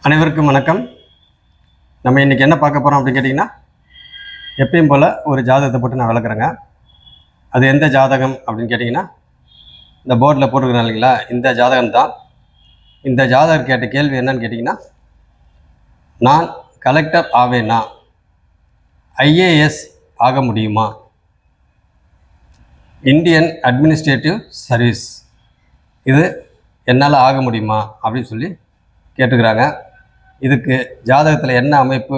அனைவருக்கும் வணக்கம். நம்ம இன்றைக்கி என்ன பார்க்க போகிறோம் அப்படின்னு கேட்டிங்கன்னா, எப்பயும் போல் ஒரு ஜாதகத்தை போட்டு நான் விளக்குறேங்க. அது எந்த ஜாதகம் அப்படின்னு கேட்டிங்கன்னா, இந்த போர்டில் போட்டுருக்குறேன் இல்லைங்களா, இந்த ஜாதகம் தான். இந்த ஜாதகர் கேட்ட கேள்வி என்னன்னு கேட்டிங்கன்னா, நான் கலெக்டர் ஆவேனா, ஐஏஎஸ் ஆக முடியுமா, இந்தியன் அட்மினிஸ்ட்ரேட்டிவ் சர்வீஸ் இது என்னால் ஆக முடியுமா அப்படின்னு சொல்லி கேட்டுக்கிறாங்க. இதுக்கு ஜாதகத்தில் என்ன அமைப்பு,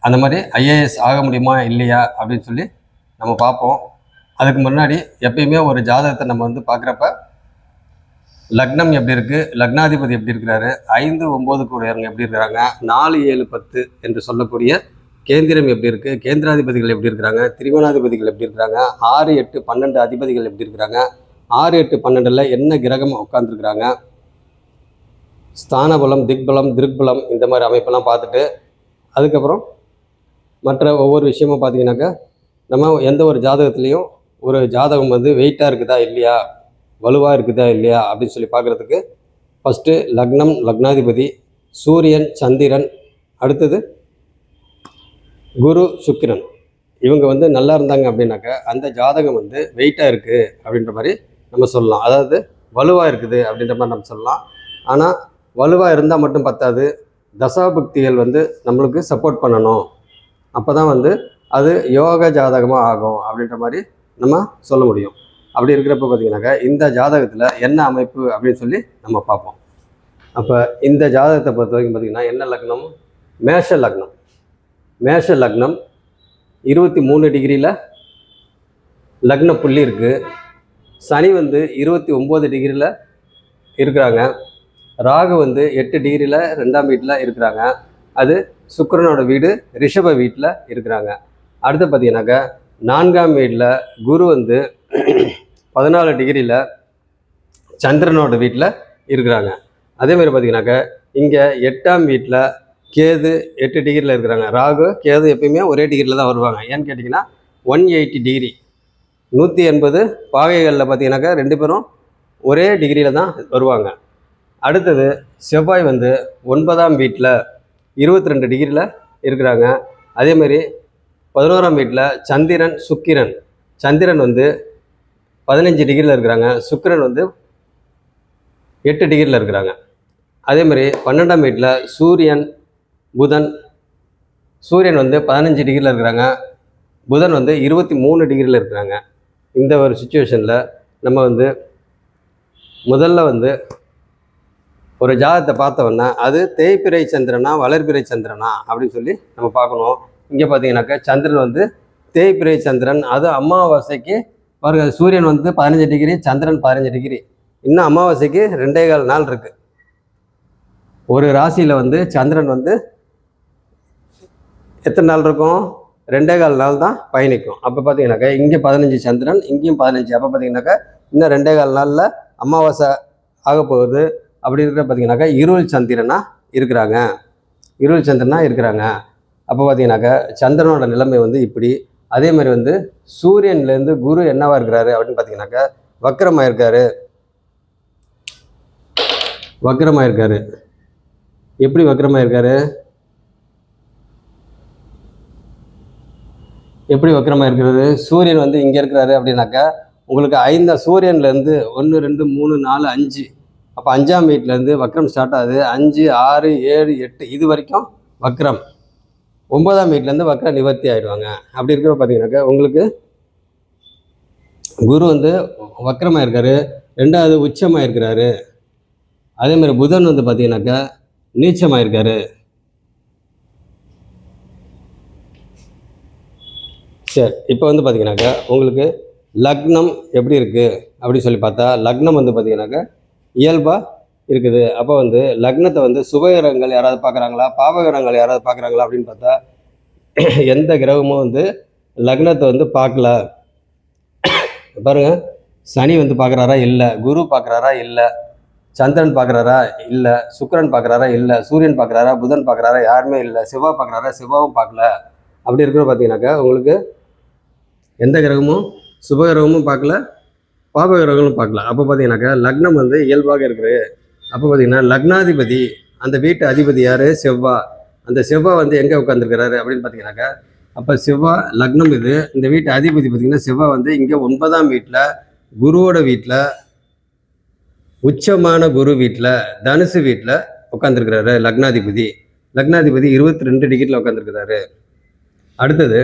அந்த மாதிரி ஐஏஎஸ் ஆக முடியுமா இல்லையா அப்படின்னு சொல்லி நம்ம பார்ப்போம். அதுக்கு முன்னாடி எப்பயுமே ஒரு ஜாதகத்தை நம்ம பார்க்குறப்ப லக்னம் எப்படி இருக்குது, லக்னாதிபதி எப்படி இருக்கிறாரு, 5, 9 கூடியவங்க எப்படி இருக்கிறாங்க, 4, 7, 10 என்று சொல்லக்கூடிய கேந்திரம் எப்படி இருக்குது, கேந்திராதிபதிகள் எப்படி இருக்கிறாங்க, திரிகோணாதிபதிகள் எப்படி இருக்கிறாங்க, 6, 8, 12 அதிபதிகள் எப்படி இருக்கிறாங்க, 6, 8, 12 என்ன கிரகம் உட்காந்துருக்குறாங்க, ஸ்தானபலம், திக்பலம், திருக்பலம் இந்த மாதிரி அமைப்பெல்லாம் பார்த்துட்டு அதுக்கப்புறம் மற்ற ஒவ்வொரு விஷயமும் பார்த்தீங்கன்னாக்கா, நம்ம எந்த ஒரு ஜாதகத்துலேயும் ஒரு ஜாதகம் வெயிட்டாக இருக்குதா இல்லையா, வலுவாக இருக்குதா இல்லையா அப்படின்னு சொல்லி பார்க்குறதுக்கு ஃபஸ்ட்டு லக்னம், லக்னாதிபதி, சூரியன், சந்திரன், அடுத்தது குரு, சுக்கிரன், இவங்க நல்லா இருந்தாங்க அப்படின்னாக்கா அந்த ஜாதகம் வெயிட்டாக இருக்குது அப்படின்ற மாதிரி நம்ம சொல்லலாம். அதாவது வலுவாக இருக்குது அப்படின்ற மாதிரி நம்ம சொல்லலாம். ஆனால் வலுவாக இருந்தால் மட்டும் பத்தாது, தசாபுக்திகள் நம்மளுக்கு சப்போர்ட் பண்ணணும். அப்போ தான் அது யோக ஜாதகமாக ஆகும் அப்படின்ற மாதிரி நம்ம சொல்ல முடியும். அப்படி இருக்கிறப்ப பார்த்திங்கனாக்கா இந்த ஜாதகத்தில் என்ன அமைப்பு அப்படின்னு சொல்லி நம்ம பார்ப்போம். அப்போ இந்த ஜாதகத்தை பொறுத்த வரைக்கும் பார்த்திங்கன்னா என்ன லக்னம், மேஷ லக்னம். மேஷ லக்னம் 23 டிகிரியில் லக்ன புள்ளி இருக்குது. சனி 29 டிகிரியில் இருக்கிறாங்க. ராகு 8 டிகிரியில் 2ஆம் வீட்டில் இருக்கிறாங்க. அது சுக்கிரனோட வீடு ரிஷப வீட்டில் இருக்கிறாங்க. அடுத்து பார்த்தீங்கன்னாக்கா 4ஆம் வீட்டில் குரு 14 டிகிரியில் சந்திரனோட வீட்டில் இருக்கிறாங்க. அதேமாதிரி பார்த்தீங்கன்னாக்கா இங்கே 8ஆம் வீட்டில் கேது 8 டிகிரியில் இருக்கிறாங்க. ராகு கேது எப்பயுமே ஒரே டிகிரியில் தான் வருவாங்க. ஏன்னு கேட்டிங்கன்னா 180 டிகிரி 180 பாகைகளில் பார்த்தீங்கன்னாக்கா 2 பேரும் ஒரே டிகிரியில் தான் வருவாங்க. அடுத்தது செவ்வாய் 9ஆம் வீட்டில் 22 டிகிரியில் இருக்கிறாங்க. அதேமாதிரி 11ஆம் வீட்டில் சந்திரன், சுக்கிரன், சந்திரன் 15 டிகிரியில் இருக்கிறாங்க. சுக்கிரன் 8 டிகிரியில் இருக்கிறாங்க. அதேமாதிரி 12ஆம் வீட்டில் சூரியன், புதன், சூரியன் 15 டிகிரியில் இருக்கிறாங்க. புதன் 23 டிகிரியில் இருக்கிறாங்க. இந்த ஒரு சுச்சுவேஷனில் நம்ம முதல்ல ஒரு ஜாதகத்தை பார்த்தோன்னா அது தேய்பிறை சந்திரனா வளர்பிறை சந்திரனா அப்படின்னு சொல்லி நம்ம பார்க்கணும். இங்கே பார்த்தீங்கன்னாக்கா சந்திரன் தேய்பிறை சந்திரன். அது அமாவாசைக்கு பாருங்க, சூரியன் 15 டிகிரி, சந்திரன் 15 டிகிரி. இன்னும் அமாவாசைக்கு 2.25 நாள் இருக்குது. ஒரு ராசியில் சந்திரன் எத்தனை நாள் இருக்கும், 2.25 நாள் தான் பயணிக்கும். அப்போ பார்த்தீங்கன்னாக்கா இங்கே 15 சந்திரன், இங்கேயும் 15. அப்போ பார்த்தீங்கன்னாக்கா இன்னும் 2.25 நாளில் அமாவாசை ஆக போகுது. அப்படி இருக்கிற பார்த்தீங்கன்னாக்கா இருள் சந்திரனா இருக்கிறாங்க, இருள் சந்திரனா இருக்கிறாங்க. அப்போ பார்த்தீங்கன்னாக்கா சந்திரனோட நிலைமை இப்படி. அதே மாதிரி சூரியன்லேருந்து குரு என்னவா இருக்கிறாரு அப்படின்னு பார்த்தீங்கன்னாக்கா வக்ரமாக இருக்காரு. வக்ரமாக இருக்காரு. எப்படி வக்ரமாக இருக்காரு, எப்படி வக்ரமாக இருக்கிறது, சூரியன் இங்கே இருக்கிறாரு அப்படின்னாக்கா உங்களுக்கு 5 சூரியன்லேருந்து 1, 2, 3, 4, 5. அப்போ 5ஆம் வீட்டிலேருந்து வக்ரம் ஸ்டார்ட் ஆகுது. 5, 6, 7, 8 இது வரைக்கும் வக்ரம். 9ஆம் வீட்டிலேருந்து வக்ர நிவர்த்தி ஆகிடுவாங்க. அப்படி இருக்கிற பார்த்தீங்கன்னாக்கா உங்களுக்கு குரு வக்ரமாக இருக்காரு, 2வது உச்சமாக இருக்கிறாரு. அதேமாதிரி புதன் பார்த்தீங்கன்னாக்கா நீச்சமாக இருக்காரு. சரி, இப்போ பார்த்தீங்கன்னாக்கா உங்களுக்கு லக்னம் எப்படி இருக்குது அப்படின்னு சொல்லி பார்த்தா லக்னம் பார்த்தீங்கன்னாக்கா இயல்பாக இருக்குது. அப்போ லக்னத்தை சுபகிரகங்கள் யாராவது பார்க்குறாங்களா, பாவகிரகங்கள் யாராவது பார்க்குறாங்களா அப்படின்னு பார்த்தா எந்த கிரகமும் லக்னத்தை பார்க்கல. பாருங்கள், சனி பார்க்குறாரா இல்லை, குரு பார்க்குறாரா இல்லை, சந்திரன் பார்க்குறாரா இல்லை, சுக்கிரன் பார்க்குறாரா இல்லை, சூரியன் பார்க்குறாரா, புதன் பார்க்குறாரா, யாருமே இல்லை, செவ்வாய் பார்க்குறாரா, செவ்வாயும் பார்க்கல. அப்படி இருக்கிற பார்த்தீங்கன்னாக்கா உங்களுக்கு எந்த கிரகமும் சுபகிரகமும் பார்க்கல, பாபகிரகங்களும் பார்க்கலாம். அப்போ பார்த்தீங்கன்னாக்கா லக்னம் இயல்பாக இருக்குது. அப்போ பார்த்தீங்கன்னா லக்னாதிபதி அந்த வீட்டு அதிபதி யார்? செவ்வாய். அந்த செவ்வாய் வந்து எங்கே உட்காந்துருக்கிறாரு அப்படின்னு பார்த்தீங்கன்னாக்கா, அப்போ செவ்வாய் லக்னம் இது. இந்த வீட்டு அதிபதி பார்த்தீங்கன்னா செவ்வாய் வந்து இங்கே 9ஆம் வீட்டில், குருவோட வீட்டில், உச்சமான குரு வீட்டில், தனுசு வீட்டில் உட்காந்துருக்கிறாரு லக்னாதிபதி. லக்னாதிபதி 22 டிகிரியில் உட்காந்துருக்கிறாரு. அடுத்தது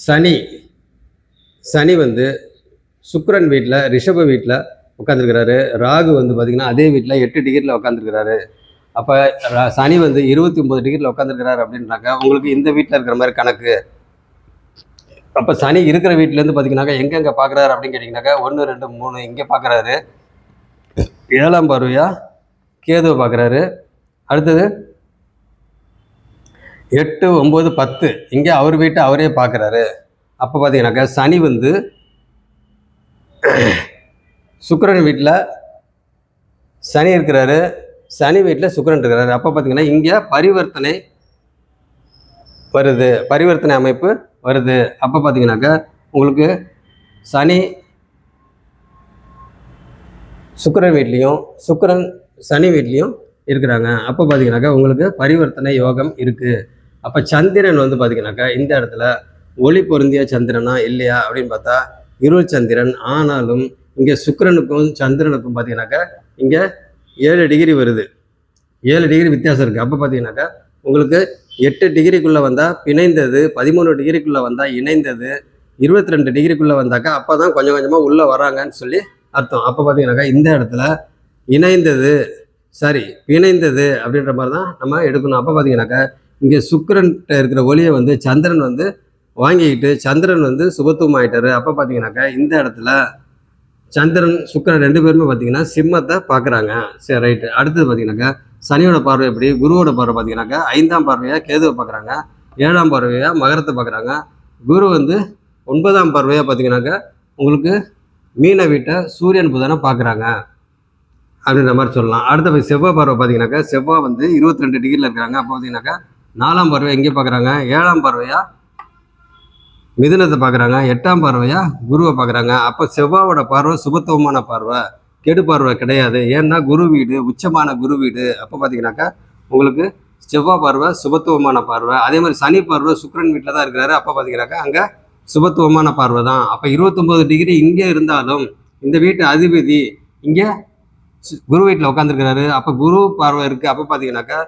சனி. சனி வந்து சுக்கிரன் வீட்டில், ரிஷப வீட்டில் உட்காந்துருக்கிறாரு. ராகு வந்து பார்த்திங்கன்னா அதே வீட்டில் 8 டிகிரியில் உட்காந்துருக்கிறாரு. அப்போ சனி வந்து 29 டிகிரியில் உட்காந்துருக்கிறாரு அப்படின்னாக்கா உங்களுக்கு இந்த வீட்டில் இருக்கிற மாதிரி கணக்கு. அப்போ சனி இருக்கிற வீட்டிலேருந்து பார்த்தீங்கன்னாக்கா எங்கெங்கே பார்க்குறாரு அப்படின்னு கேட்டிங்கனாக்கா 1, 2, 3 இங்கே பார்க்குறாரு. 7ஆம் பார்வையாக கேதுவை பார்க்குறாரு. அடுத்தது 8, 9, 10 இங்கே அவர் வீட்டை அவரே பார்க்குறாரு. அப்போ பார்த்தீங்கன்னாக்கா சனி வந்து சுக்கிரன் வீட்டில் சனி இருக்கிறாரு, சனி வீட்டில் சுக்கிரன் இருக்கிறாரு. அப்போ பார்த்தீங்கன்னா இங்கே பரிவர்த்தனை வருது, பரிவர்த்தனை அமைப்பு வருது. அப்போ பார்த்தீங்கன்னாக்கா உங்களுக்கு சனி சுக்கிரன் வீட்லேயும் சுக்கிரன் சனி வீட்லேயும் இருக்கிறாங்க. அப்போ பார்த்தீங்கன்னாக்கா உங்களுக்கு பரிவர்த்தனை யோகம் இருக்குது. அப்போ சந்திரன் வந்து பார்த்தீங்கன்னாக்கா இந்த இடத்துல ஒளி பொருந்திய சந்திரனா இல்லையா அப்படின்னு பார்த்தா இருள் சந்திரன். ஆனாலும் இங்கே சுக்கிரனுக்கும் சந்திரனுக்கும் பார்த்தீங்கன்னாக்கா இங்கே 7 டிகிரி வருது, 7 டிகிரி வித்தியாசம் இருக்குது. அப்போ பார்த்தீங்கன்னாக்கா உங்களுக்கு 8 டிகிரிக்குள்ளே வந்தால் பிணைந்தது, 13 டிகிரிக்குள்ளே வந்தால் இணைந்தது, 22 டிகிரிக்குள்ளே வந்தாக்கா அப்போ தான் கொஞ்சம் கொஞ்சமாக உள்ளே வராங்கன்னு சொல்லி அர்த்தம். அப்போ பார்த்தீங்கன்னாக்கா இந்த இடத்துல இணைந்தது பிணைந்தது அப்படின்ற மாதிரி தான் நம்ம எடுக்கணும். அப்போ பார்த்தீங்கன்னாக்கா இங்கே சுக்கிரன்கிட்ட இருக்கிற ஒளியை வந்து சந்திரன் வந்து வாங்கிக்கிட்டு சந்திரன் வந்து சுபத்துவம் ஆகிட்டாரு. அப்போ பார்த்தீங்கன்னாக்கா இந்த இடத்துல சந்திரன் சுக்கிரன் 2 பேருமே பார்த்தீங்கன்னா சிம்மத்தை பார்க்குறாங்க. சரி, ரைட்டு. அடுத்தது பார்த்தீங்கன்னாக்கா சனியோட பார்வை எப்படி? குருவோட பார்வை பார்த்தீங்கன்னாக்கா 5ஆம் பார்வையாக கேதுவை பார்க்குறாங்க, 7ஆம் பார்வையாக மகரத்தை பார்க்குறாங்க. குரு வந்து 9ஆம் பார்வையாக பார்த்தீங்கன்னாக்கா உங்களுக்கு மீன வீட்டை சூரியன் புதனை பார்க்குறாங்க அப்படின்ற மாதிரி சொல்லலாம். அடுத்த செவ்வாய் பார்வை பார்த்தீங்கன்னாக்கா செவ்வாய் வந்து 22 டிகிரியில் இருக்கிறாங்க. அப்போ பார்த்தீங்கன்னாக்கா 4ஆம் பார்வை எங்கே பார்க்குறாங்க? 7ஆம் பார்வையாக மிதுனத்தை பார்க்குறாங்க, 8ஆம் பார்வையாக குருவை பார்க்குறாங்க. அப்போ செவ்வாயோட பார்வை சுபத்துவமான பார்வை, கெடு பார்வை கிடையாது. ஏன்னா குரு வீடு, உச்சமான குரு வீடு. அப்போ பார்த்தீங்கன்னாக்கா உங்களுக்கு செவ்வாய் பார்வை சுபத்துவமான பார்வை. அதே மாதிரி சனி பார்வை சுக்கிரன் வீட்டில் தான் இருக்கிறாரு. அப்போ பார்த்தீங்கன்னாக்கா அங்கே சுபத்துவமான பார்வை தான். அப்போ 29 டிகிரி இங்கே இருந்தாலும் இந்த வீட்டு அதிபதி இங்கே குரு வீட்டில் உட்காந்துருக்கிறாரு. அப்போ குரு பார்வை இருக்குது. அப்போ பார்த்தீங்கன்னாக்கா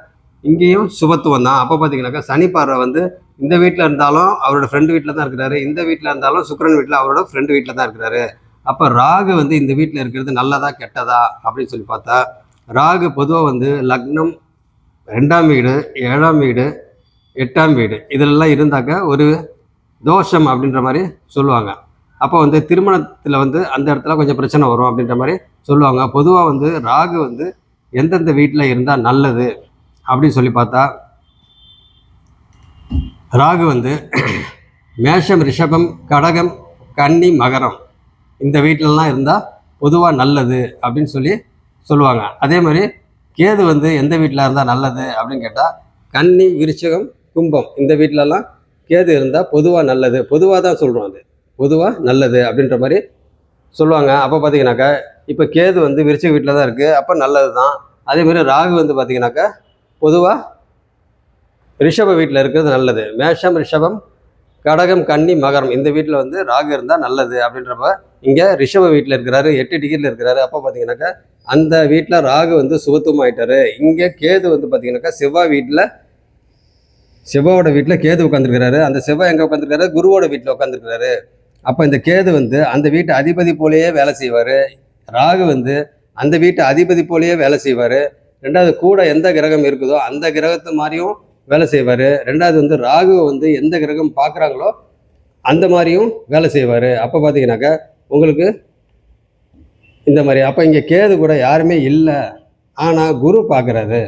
இங்கேயும் சுபத்துவம் தான். அப்போ பார்த்தீங்கன்னாக்கா சனி பார்வை வந்து இந்த வீட்டில் இருந்தாலும் அவரோட ஃப்ரெண்டு வீட்டில் தான் இருக்கிறாரு, இந்த வீட்டில் இருந்தாலும் சுக்கிரன் வீட்டில் அவரோட ஃப்ரெண்டு வீட்டில் தான் இருக்கிறாரு. அப்போ ராகு வந்து இந்த வீட்டில் இருக்கிறது நல்லதா கெட்டதா அப்படின்னு சொல்லி பார்த்தா ராகு பொதுவாக வந்து லக்னம் 2ஆம் வீடு, 7ஆம் வீடு, 8ஆம் வீடு இதெல்லாம் இருந்தாக்க ஒரு தோஷம் அப்படின்ற மாதிரி சொல்லுவாங்க. அப்போ வந்து திருமணத்தில் வந்து அந்த இடத்துல கொஞ்சம் பிரச்சனை வரும் அப்படின்ற மாதிரி சொல்லுவாங்க. பொதுவாக வந்து ராகு வந்து எந்தெந்த வீட்டில் இருந்தால் நல்லது அப்படின்னு சொல்லி பார்த்தா ராகு வந்து மேஷம், ரிஷபம், கடகம், கன்னி, மகரம் இந்த வீட்டிலலாம் இருந்தால் பொதுவாக நல்லது அப்படின்னு சொல்லி சொல்லுவாங்க. அதே மாதிரி கேது வந்து எந்த வீட்டில் இருந்தால் நல்லது அப்படின்னு கேட்டால் கன்னி, விருச்சிகம், கும்பம் இந்த வீட்டிலலாம் கேது இருந்தால் பொதுவாக நல்லது, பொதுவாக தான் சொல்கிறோம், அது பொதுவாக நல்லது அப்படின்ற மாதிரி சொல்லுவாங்க. அப்போ பார்த்தீங்கன்னாக்கா இப்போ கேது வந்து விருச்சிக வீட்டில் தான் இருக்குது, அப்போ நல்லது தான். அதேமாதிரி ராகு வந்து பார்த்திங்கனாக்கா பொதுவாக ரிஷப வீட்டில் இருக்கிறது நல்லது. மேஷம், ரிஷபம், கடகம், கன்னி, மகரம் இந்த வீட்டில் வந்து ராகு இருந்தால் நல்லது அப்படின்றப்ப இங்கே ரிஷப வீட்டில் இருக்கிறாரு, 8 டிகிரியில் இருக்கிறாரு. அப்போ பார்த்தீங்கன்னாக்கா அந்த வீட்டில் ராகு வந்து சுபத்துவம் ஆகிட்டாரு. இங்கே கேது வந்து பார்த்தீங்கன்னாக்கா செவ்வாயோட வீட்டில் கேது உட்காந்துருக்கிறாரு. அந்த செவ்வாய் எங்கே உட்காந்துருக்காரு? குருவோட வீட்டில் உட்காந்துருக்கிறாரு. அப்போ இந்த கேது வந்து அந்த வீட்டு அதிபதி போலேயே வேலை செய்வார், ராகு வந்து அந்த வீட்டு அதிபதி போலேயே வேலை செய்வார். ரெண்டாவது கூட எந்த கிரகம் இருக்குதோ அந்த கிரகத்து மாதிரியும் வேலை செய்வார். ரெண்டாவது வந்து ராகு வந்து எந்த கிரகம் பார்க்குறாங்களோ அந்த மாதிரியும் வேலை செய்வார். அப்போ பார்த்தீங்கன்னாக்கா உங்களுக்கு இந்த மாதிரி. அப்போ இங்கே கேது கூட யாருமே இல்லை, ஆனால் குரு பார்க்குறாரு.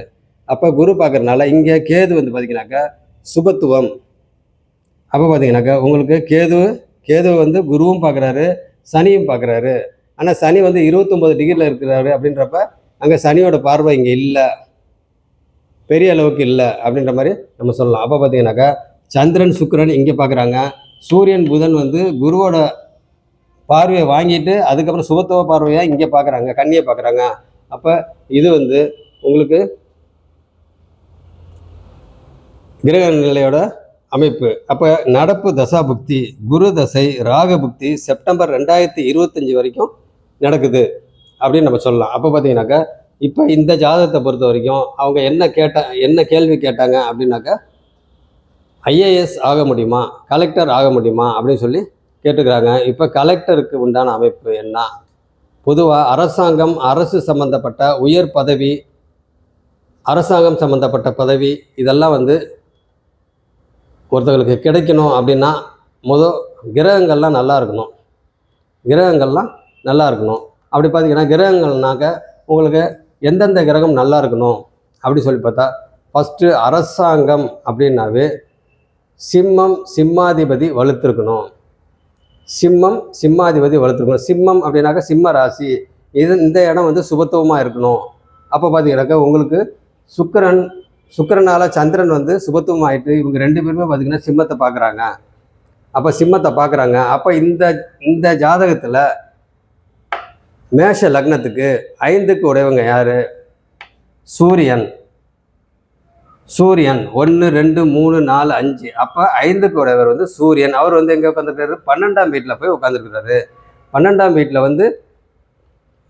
அப்போ குரு பார்க்குறதுனால இங்கே கேது வந்து பார்த்தீங்கன்னாக்கா சுபத்துவம். அப்போ பார்த்தீங்கன்னாக்கா உங்களுக்கு கேது வந்து குருவும் பார்க்குறாரு, சனியும் பார்க்குறாரு. ஆனால் சனி வந்து 29 டிகிரியில் இருக்கிறாரு அப்படின்றப்ப அங்கே சனியோட பார்வை இங்கே இல்லை, பெரிய அளவுக்கு இல்லை அப்படின்ற மாதிரி நம்ம சொல்லலாம். அப்போ பார்த்தீங்கன்னாக்கா சந்திரன் சுக்கிரன் இங்கே பார்க்குறாங்க, சூரியன் புதன் வந்து குருவோட பார்வையை வாங்கிட்டு அதுக்கப்புறம் சுபத்துவ பார்வையாக இங்கே பார்க்குறாங்க, கன்னியை பார்க்குறாங்க. அப்போ இது வந்து உங்களுக்கு கிரக நிலையோட அமைப்பு. அப்போ நடப்பு தசாபுக்தி குரு தசை ராக புக்தி செப்டம்பர் 2025 வரைக்கும் நடக்குது அப்படின்னு நம்ம சொல்லலாம். அப்போ பார்த்தீங்கன்னாக்கா இப்போ இந்த ஜாதகத்தை பொறுத்த வரைக்கும் அவங்க என்ன கேள்வி கேட்டாங்க அப்படின்னாக்கா ஐஏஎஸ் ஆக முடியுமா, கலெக்டர் ஆக முடியுமா அப்படின்னு சொல்லி கேட்டுக்கிறாங்க. இப்போ கலெக்டருக்கு உண்டான அமைப்பு என்ன? பொதுவாக அரசாங்கம், அரசு சம்மந்தப்பட்ட உயர் பதவி, அரசாங்கம் சம்மந்தப்பட்ட பதவி இதெல்லாம் வந்து ஒருத்தவங்களுக்கு கிடைக்கணும் அப்படின்னா கிரகங்கள்லாம் நல்லா இருக்கணும். அப்படி பார்த்தீங்கன்னா கிரகங்கள்னாக்க உங்களுக்கு எந்தெந்த கிரகம் நல்லா இருக்கணும் அப்படி சொல்லி பார்த்தா ஃபஸ்ட்டு அரசாங்கம் அப்படின்னாவே சிம்மம் சிம்மாதிபதி வலுத்திருக்கணும். சிம்மம் அப்படின்னாக்கா சிம்ம ராசி, இந்த இடம் வந்து சுபத்துவமாக இருக்கணும். அப்போ பார்த்தீங்கன்னாக்கா உங்களுக்கு சுக்கிரனால் சந்திரன் வந்து சுபத்துவம் ஆகிட்டு இவங்க 2 பேருமே பார்த்திங்கன்னா சிம்மத்தை பார்க்குறாங்க. அப்போ இந்த ஜாதகத்தில் மேஷ லக்னத்துக்கு 5க்கு உடையவங்க யார்? சூரியன் 1 2 3 4 5. அப்போ 5க்கு உடையவர் வந்து சூரியன். அவர் வந்து எங்கே உட்காந்துருக்காரு? 12ஆம் வீட்டில் போய் உட்காந்துருக்கிறாரு. 12ஆம் வீட்டில் வந்து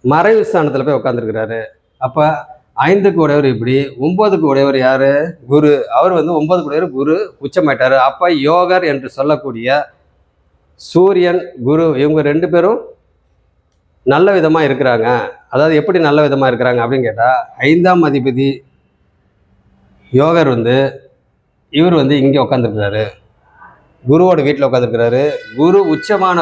மறைவு ஸ்தானத்தில் போய் உட்காந்துருக்கிறாரு. அப்போ 5க்கு உடையவர் இப்படி. 9க்கு உடையவர் யார்? குரு. அவர் வந்து 9க்கு உடையவர் குரு உச்சமாயிட்டார். அப்போ யோகர் என்று சொல்லக்கூடிய சூரியன் குரு இவங்க 2 பேரும் நல்ல விதமாக இருக்கிறாங்க. அதாவது எப்படி நல்ல விதமாக இருக்கிறாங்க அப்படின்னு கேட்டால் 5ஆம் அதிபதி யோகர் வந்து இவர் வந்து இங்கே உட்காந்துருக்கிறாரு, குருவோட வீட்டில் உட்காந்துருக்கிறாரு. உச்சமான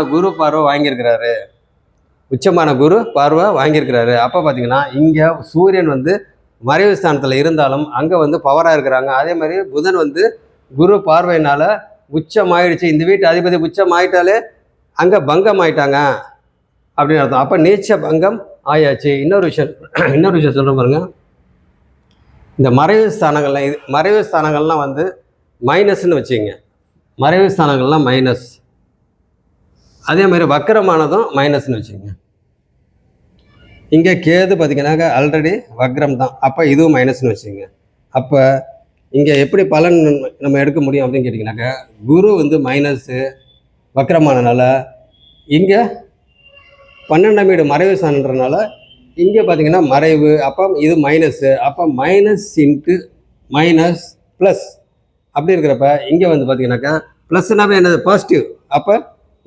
குரு பார்வை வாங்கியிருக்கிறாரு. அப்போ பார்த்தீங்கன்னா இங்கே சூரியன் வந்து மறைவு ஸ்தானத்தில் இருந்தாலும் அங்கே வந்து பவராக இருக்கிறாங்க. அதே மாதிரி புதன் வந்து குரு பார்வையினால் உச்சமாயிடுச்சு. இந்த வீட்டு அதிபதி உச்சமாயிட்டாலே அங்கே பங்கம் ஆயிட்டாங்க அப்படின்னு அர்த்தம். அப்போ நீச்ச பங்கம் ஆயாச்சு. இன்னொரு விஷயம் சொல்கிறேன் பாருங்க. இந்த மறைவு ஸ்தானங்கள்லாம் வந்து மைனஸ்ன்னு வச்சுங்க. மறைவு ஸ்தானங்கள்லாம் மைனஸ். அதே மாதிரி வக்கரமானதும் மைனஸ்ன்னு வச்சுங்க. இங்கே கேது பார்த்திங்கன்னாக்கா ஆல்ரெடி வக்ரம் தான். அப்போ இதுவும் மைனஸ்ன்னு வச்சுங்க. அப்போ இங்கே எப்படி பலன் நம்ம எடுக்க முடியும் அப்படின்னு கேட்டிங்கனாக்கா குரு வந்து மைனஸ்ஸு வக்கரமானனால இங்கே 12ஆம் வீடு மறைவு ஸ்தானன்றனால இங்கே பார்த்தீங்கன்னா மறைவு. அப்போ இது மைனஸ்ஸு. அப்போ மைனஸ் இன்ட்டு மைனஸ் ப்ளஸ் அப்படி இருக்கிறப்ப இங்கே வந்து பார்த்தீங்கன்னாக்கா ப்ளஸ்னாவே என்னது? பாசிட்டிவ். அப்போ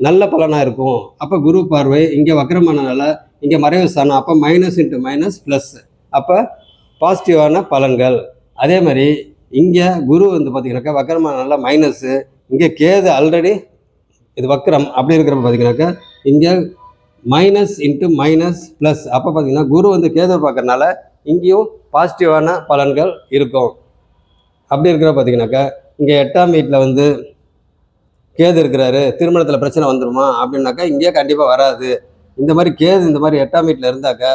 நல்ல பலனாக இருக்கும். அப்போ குரு பார்வை இங்கே வக்கரமானனால இங்கே மறைவு ஸ்தானம். அப்போ மைனஸ் இன்ட்டு மைனஸ் ப்ளஸ். அப்போ பாசிட்டிவான பலன்கள். அதே மாதிரி இங்கே குரு வந்து பார்த்தீங்கன்னாக்கா வக்கரமானனால மைனஸ்ஸு. இங்கே கேது ஆல்ரெடி இது வக்கரம். அப்படி இருக்கிறப்ப பார்த்தீங்கன்னாக்கா இங்கே மைனஸ் இன்ட்டு மைனஸ் ப்ளஸ். அப்போ பார்த்தீங்கன்னா குரு வந்து கேதுவை பார்க்கறனால இங்கேயும் பாசிட்டிவான பலன்கள் இருக்கும். அப்படி இருக்கிறப்ப பார்த்தீங்கன்னாக்கா இங்கே 8ஆம் வீட்டில் வந்து கேது இருக்கிறாரு, திருமணத்தில் பிரச்சனை வந்துடுமா அப்படின்னாக்கா இங்கேயே கண்டிப்பாக வராது. இந்த மாதிரி கேது இந்த மாதிரி 8ஆம் வீட்டில் இருந்தாக்கா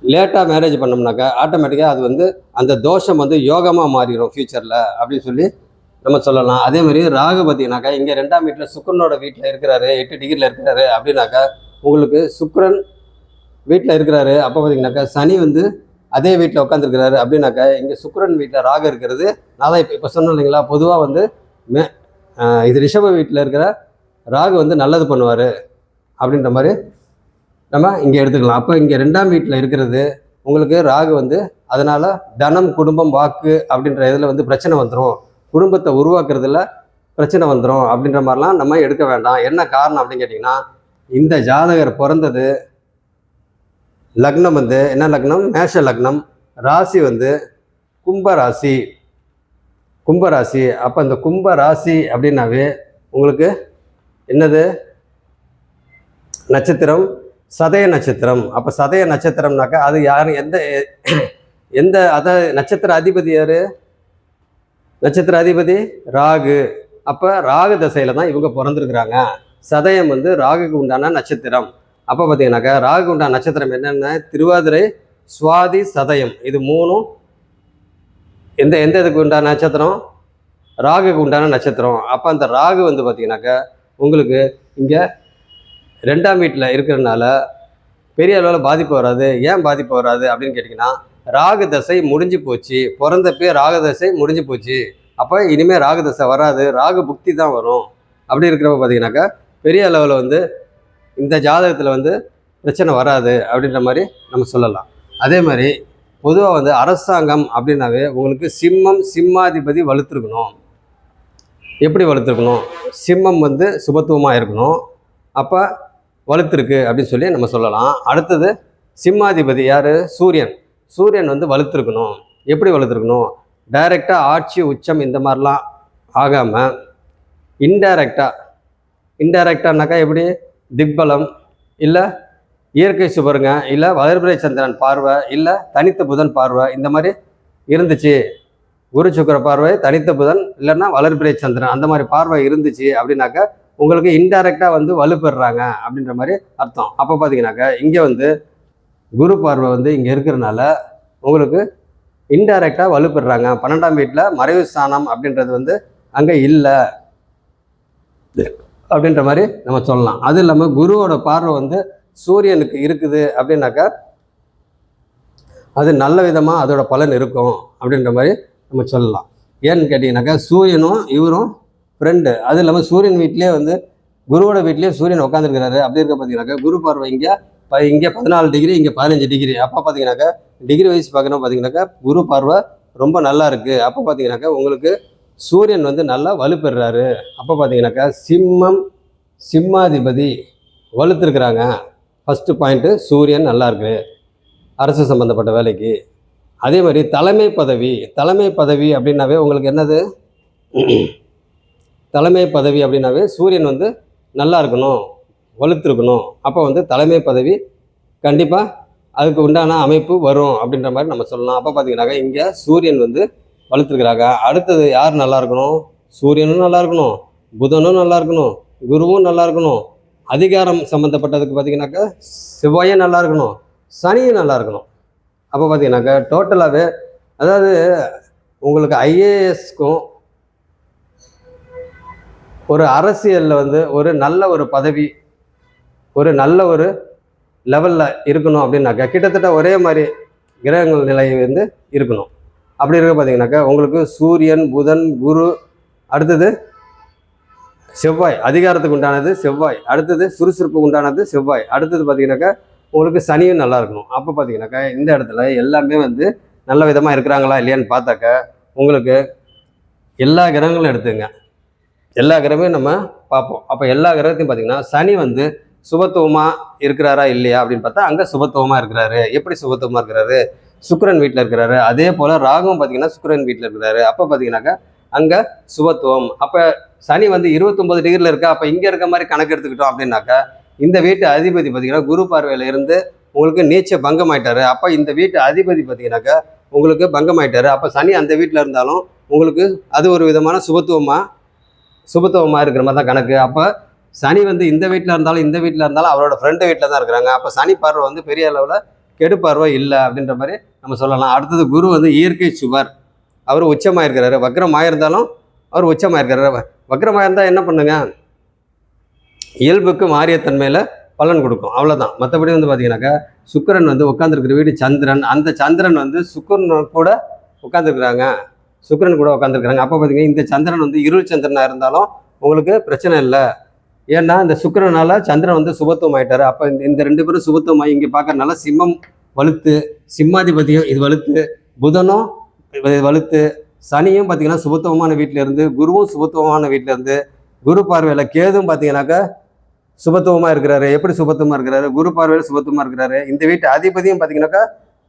லேட்டாக மேரேஜ் பண்ணோம்னாக்கா ஆட்டோமேட்டிக்காக அது வந்து அந்த தோஷம் வந்து யோகமாக மாறிடும் ஃப்யூச்சரில் அப்படின்னு சொல்லி நம்ம சொல்லலாம். அதே மாதிரி ராகு பார்த்தீங்கன்னாக்கா இங்கே 2ஆம் வீட்டில் சுக்கிரனோட வீட்டில் இருக்கிறாரு, 8 டிகிரியில் இருக்கிறாரு அப்படின்னாக்கா உங்களுக்கு சுக்கிரன் வீட்டில் இருக்கிறாரு. அப்போ பார்த்தீங்கன்னாக்கா சனி வந்து அதே வீட்டில் உட்காந்துருக்கிறாரு அப்படின்னாக்கா இங்கே சுக்கிரன் வீட்டில் ராகு இருக்கிறது. நான் தான் இப்போ சொன்னேன் இல்லைங்களா, பொதுவாக வந்து இது ரிஷப வீட்டில் இருக்கிற ராகு வந்து நல்லது பண்ணுவார் அப்படின்ற மாதிரி நம்ம இங்கே எடுத்துக்கலாம். அப்போ இங்கே 2ஆம் வீட்டில் இருக்கிறது உங்களுக்கு ராகு வந்து அதனால் தனம் குடும்பம் வாக்கு அப்படின்ற இதில் வந்து பிரச்சனை வந்துடும், குடும்பத்தை உருவாக்குறதுல பிரச்சனை வந்துடும் அப்படின்ற மாதிரிலாம் நம்ம எடுக்க வேண்டாம். என்ன காரணம் அப்படின்னு கேட்டிங்கன்னா இந்த ஜாதகர் பிறந்தது லக்னம் வந்து என்ன லக்னம்? மேஷ லக்னம். ராசி வந்து கும்பராசி. அப்போ இந்த கும்பராசி அப்படின்னாவே உங்களுக்கு என்னது? நட்சத்திரம் சதய நட்சத்திரம். அப்போ சதய நட்சத்திரம்னாக்கா அது யார்? எந்த நட்சத்திர அதிபதி யார்? நட்சத்திர அதிபதி ராகு. அப்போ ராகு தசையில் தான் இவங்க பிறந்திருக்கிறாங்க. சதயம் வந்து ராகுக்கு உண்டான நட்சத்திரம். அப்போ பார்த்தீங்கன்னாக்கா ராகு உண்டான நட்சத்திரம் என்னென்ன? திருவாதிரை, சுவாதி, சதயம். இது 3ம் எந்த இதுக்கு உண்டான நட்சத்திரம்? ராகுக்கு உண்டான நட்சத்திரம். அப்போ அந்த ராகு வந்து பார்த்தீங்கன்னாக்கா உங்களுக்கு இங்கே 2ஆம் வீட்டில் இருக்கிறதுனால பெரிய அளவில் பாதிப்பு வராது. ஏன் பாதிப்பு வராது அப்படின்னு கேட்டிங்கன்னா ராகு தசை முடிஞ்சு போச்சு. பிறந்தப்பே ராகு தசை முடிஞ்சு போச்சு. அப்போ இனிமேல் ராகு தசை வராது, ராகு புக்தி தான் வரும். அப்படி இருக்கிறப்ப பார்த்தீங்கன்னாக்கா பெரிய அளவில் வந்து இந்த ஜாதகத்தில் வந்து பிரச்சனை வராது அப்படின்ற மாதிரி நம்ம சொல்லலாம். அதே மாதிரி பொதுவாக வந்து அரசாங்கம் அப்படின்னாவே உங்களுக்கு சிம்மம் சிம்மாதிபதி வலுத்திருக்கணும். எப்படி வலுத்திருக்கணும்? சிம்மம் வந்து சுபத்துவமாக இருக்கணும். அப்போ வலுத்திருக்கு அப்படின்னு சொல்லி நம்ம சொல்லலாம். அடுத்தது சிம்மாதிபதி யார்? சூரியன். சூரியன் வந்து வலுத்திருக்கணும். எப்படி வலுத்திருக்கணும்? டைரெக்டாக ஆட்சி உச்சம் இந்த மாதிரிலாம் ஆகாமல் இன்டைரக்டானாக்கா எப்படி? திக்பலம் இல்லை இயற்கை சுபருங்க, இல்லை வளர்பிறை சந்திரன் பார்வை, இல்லை தனித்த புதன் பார்வை, இந்த மாதிரி இருந்துச்சு. குரு சுக்கிர பார்வை, தனித்த புதன், இல்லைன்னா வளர்பிறை சந்திரன், அந்த மாதிரி பார்வை இருந்துச்சு அப்படின்னாக்கா உங்களுக்கு இன்டைரக்டாக வந்து வலுப்பெறாங்க அப்படின்ற மாதிரி அர்த்தம். அப்போ பார்த்தீங்கன்னாக்கா இங்கே வந்து குரு பார்வை வந்து இங்கே இருக்கிறதுனால உங்களுக்கு இன்டைரக்டாக வலுப்பெறாங்க. 12ஆம் வீட்டில் மறைவு ஸ்தானம் அப்படின்றது வந்து அங்கே இல்லை அப்படின்ற மாதிரி நம்ம சொல்லலாம். அது இல்லாமல் குருவோட பார்வை வந்து சூரியனுக்கு இருக்குது அப்படின்னாக்கா அது நல்ல விதமாக அதோட பலன் இருக்கும் அப்படின்ற மாதிரி நம்ம சொல்லலாம். ஏன்னு கேட்டிங்கனாக்கா சூரியனும் இவரும் ஃப்ரெண்டு. அது இல்லாமல் சூரியன் வீட்லேயே வந்து குருவோட வீட்லேயே சூரியன் உட்காந்துருக்கிறாரு. அப்படி இருக்க பார்த்தீங்கன்னாக்கா குரு பார்வை இங்கே 14 டிகிரி, இங்கே 15 டிகிரி. அப்போ பார்த்தீங்கன்னாக்கா டிகிரி வைஸ் பார்க்கணும். பார்த்தீங்கன்னாக்கா குரு பார்வை ரொம்ப நல்லா இருக்குது. அப்போ பார்த்தீங்கன்னாக்கா உங்களுக்கு சூரியன் வந்து நல்லா வலுப்பெறாரு. அப்போ பார்த்தீங்கன்னாக்கா சிம்மாதிபதி வலுத்திருக்கிறாங்க. ஃபஸ்ட்டு பாயிண்ட்டு சூரியன் நல்லா இருக்குது அரசு சம்மந்தப்பட்ட வேலைக்கு. அதே மாதிரி தலைமை பதவி அப்படின்னாவே உங்களுக்கு என்னது? தலைமை பதவி அப்படின்னாவே சூரியன் வந்து நல்லா இருக்கணும், வலுத்திருக்கணும். அப்போ வந்து தலைமை பதவி கண்டிப்பாக அதுக்கு உண்டான அமைப்பு வரும் அப்படின்ற மாதிரி நம்ம சொல்லலாம். அப்போ பார்த்தீங்கன்னாக்கா இங்கே சூரியன் வந்து வலுத்திருக்கிறாங்க. அடுத்தது யார் நல்லா இருக்கணும்? சூரியனும் நல்லா இருக்கணும், புதனும் நல்லா இருக்கணும், குருவும் நல்லா இருக்கணும். அதிகாரம் சம்மந்தப்பட்டதுக்கு பார்த்தீங்கன்னாக்கா செவ்வாயும் நல்லா இருக்கணும், சனியும் நல்லா இருக்கணும். அப்போ பார்த்தீங்கன்னாக்கா டோட்டலாகவே அதாவது உங்களுக்கு ஐஏஎஸ்க்கும் ஒரு அரசியலில் வந்து ஒரு நல்ல ஒரு பதவி, ஒரு நல்ல ஒரு லெவலில் இருக்கணும் அப்படின்னாக்கா கிட்டத்தட்ட ஒரே மாதிரி கிரகங்கள் நிலை வந்து இருக்கணும். அப்படி இருக்க பார்த்தீங்கன்னாக்கா உங்களுக்கு சூரியன், புதன், குரு, அடுத்தது செவ்வாய், அதிகாரத்துக்கு உண்டானது செவ்வாய், அடுத்தது சுறுசுறுப்புக்கு உண்டானது செவ்வாய், அடுத்தது பார்த்தீங்கன்னாக்கா உங்களுக்கு சனியும் நல்லா இருக்கணும். அப்போ பார்த்தீங்கன்னாக்கா இந்த இடத்துல எல்லாமே வந்து நல்ல விதமாக இருக்கிறாங்களா இல்லையான்னு பார்த்தாக்கா உங்களுக்கு எல்லா கிரகங்களும் எடுத்துங்க, எல்லா கிரகமும் நம்ம பார்ப்போம். அப்போ எல்லா கிரகத்தையும் பார்த்தீங்கன்னா சனி வந்து சுபத்துவமாக இருக்கிறாரா இல்லையா அப்படின்னு பார்த்தா அங்கே சுபத்துவமாக இருக்கிறாரு. எப்படி சுபத்துவமாக இருக்கிறாரு? சுக்கிரன் வீட்டில் இருக்கிறாரு. அதே போல் ராகுவும் பார்த்தீங்கன்னா சுக்கிரன் வீட்டில் இருக்கிறாரு. அப்போ பார்த்தீங்கன்னாக்கா அங்கே சுபத்துவம். அப்போ சனி வந்து 29 டிகிரியில் இருக்கா. அப்போ இங்கே இருக்க மாதிரி கணக்கு எடுத்துக்கிட்டோம் அப்படின்னாக்கா இந்த வீட்டு அதிபதி பார்த்தீங்கன்னா குரு பார்வையில் இருந்து உங்களுக்கு நீச்ச பங்கம் ஆயிட்டாரு. அப்போ இந்த வீட்டு அதிபதி பார்த்தீங்கன்னாக்கா உங்களுக்கு பங்கம் ஆயிட்டாரு. அப்போ சனி அந்த வீட்டில் இருந்தாலும் உங்களுக்கு அது ஒரு விதமான சுபத்துவமாக இருக்கிற மாதிரி தான் கணக்கு. அப்போ சனி வந்து இந்த வீட்டில் இருந்தாலும் அவரோட ஃப்ரெண்டு வீட்டில் தான் இருக்கிறாங்க. அப்போ சனி பார்வை வந்து பெரிய அளவில் கெடு பார்வை இல்லை அப்படின்ற மாதிரி நம்ம சொல்லலாம். அடுத்தது குரு வந்து இயற்கை சுவர், அவர் உச்சமாக இருக்கிறாரு. வக்ரமாக இருந்தாலும் அவர் உச்சமாக இருக்கிறாரு. வக்ரமாக இருந்தால் என்ன பண்ணுங்க? இயல்புக்கு மாறிய தன்மையில் பலன் கொடுக்கும், அவ்வளோதான். மற்றபடி வந்து பார்த்தீங்கன்னாக்கா சுக்கிரன் வந்து உட்காந்துருக்கிற வீடு சந்திரன். அந்த சந்திரன் வந்து சுக்கிரன் கூட உட்காந்துருக்குறாங்க. அப்போ பார்த்தீங்கன்னா இந்த சந்திரன் வந்து இருள் சந்திரனாக இருந்தாலும் உங்களுக்கு பிரச்சனை இல்லை. ஏன்னா இந்த சுக்கிரனால சந்திரன் வந்து சுபத்துவம் ஆயிட்டாரு. அப்போ இந்த 2 பேரும் சுபத்துவமாகி இங்கே பார்க்கறதுனால சிம்மம் வலுத்து, சிம்மாதிபதியும் இது வலுத்து, புதனும் வலுத்து, சனியும் பார்த்தீங்கன்னா சுபத்துவமான வீட்டில் இருந்து, குருவும் சுபத்துவமான வீட்டில் இருந்து, குரு பார்வையில் கேதும் பார்த்தீங்கன்னாக்கா சுபத்துவமாக இருக்கிறாரு. எப்படி சுபத்துவமாக இருக்கிறாரு? குரு பார்வையில் சுபத்துவமாக இருக்கிறாரு. இந்த வீட்டு அதிபதியும் பார்த்தீங்கன்னாக்கா